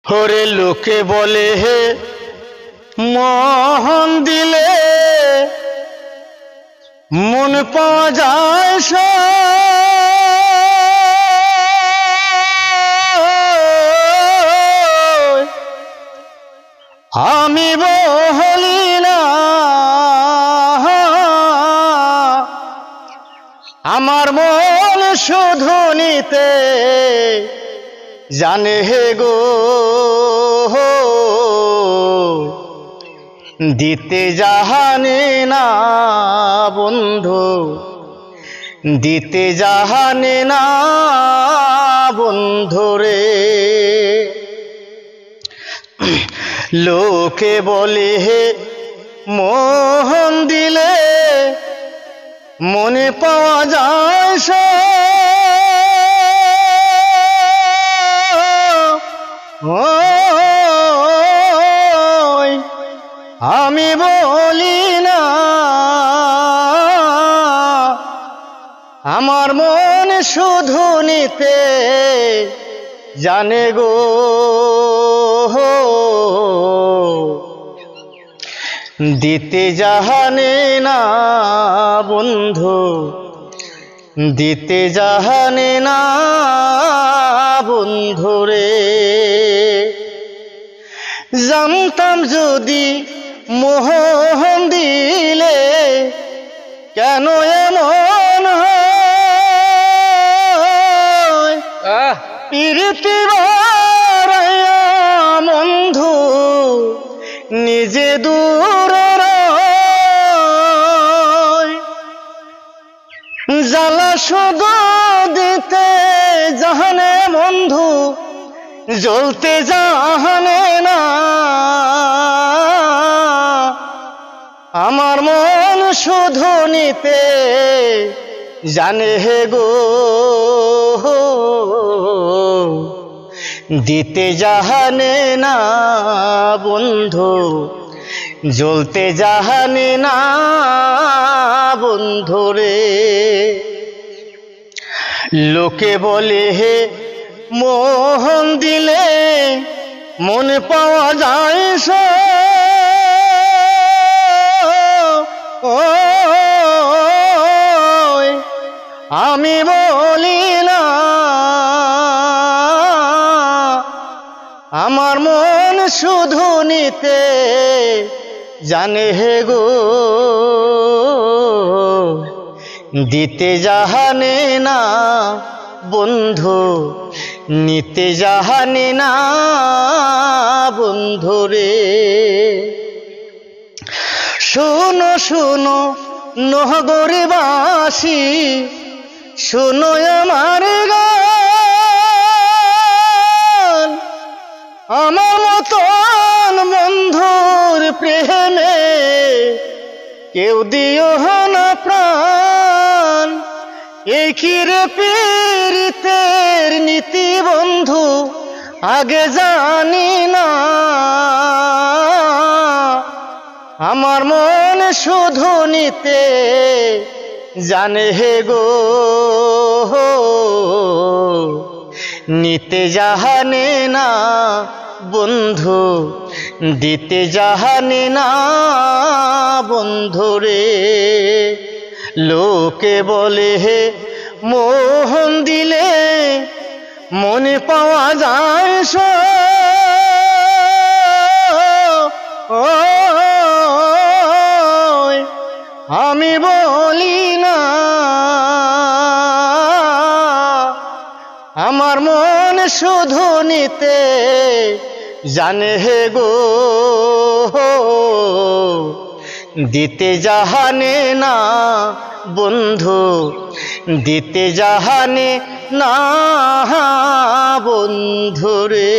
ওরে লোকে বলে হে মন দিলে মন পাওয়া যায় আমি বলি না আমার মন শুধু নিতে জানে হে গো দিতে জাহানে না বন্ধু দিতে জাহানে না বন্ধুরে লোকে বলে হে মোহন দিলে মনে পাওয়া যায় আমি বলি না আমার মন শুধু নিতে জানে গো দিতে জাহানে না বন্ধু দিতে জাহানে না বন্ধুরে জানতাম যদি মোহন দিলে কেন এমন প্রীতি বাড়াইয়া বন্ধু নিজে দূর জ্বালা শুধু দিতে জাহানে বন্ধু জ্বলতে জাহানে না আমার মন শুধু নিতে জানে হে গো দিতে জাহানে না বন্ধু জ্বলতে জাহানে না বন্ধুরে লোকে বলে হে মোহন দিলে মন পাওয়া যায় আমি বলি না আমার মন শুধু নিতে জানে হে গো দিতে জাহানে না বন্ধু নিতে জাহানে না বন্ধুরে শোনো শোনো নগরবাসী শোনো আমার গান আমার মতন বন্ধুর প্রেমে কেউ দিও না প্রাণ এই কিরে পীড়িতের নীতি বন্ধু আগে জানি না আমার মন শুধু নিতে জানে হে গো নিতে জাহানে না বন্ধু দিতে জাহানে না বন্ধুরে লোকে বলে হে মোহন দিলে মনে পাওয়া যায় আমি বলি না আমার মন শুধু নিতে জানে হে গো দিতে জাহানে না বন্ধু দিতে জাহানে না বন্ধুরে।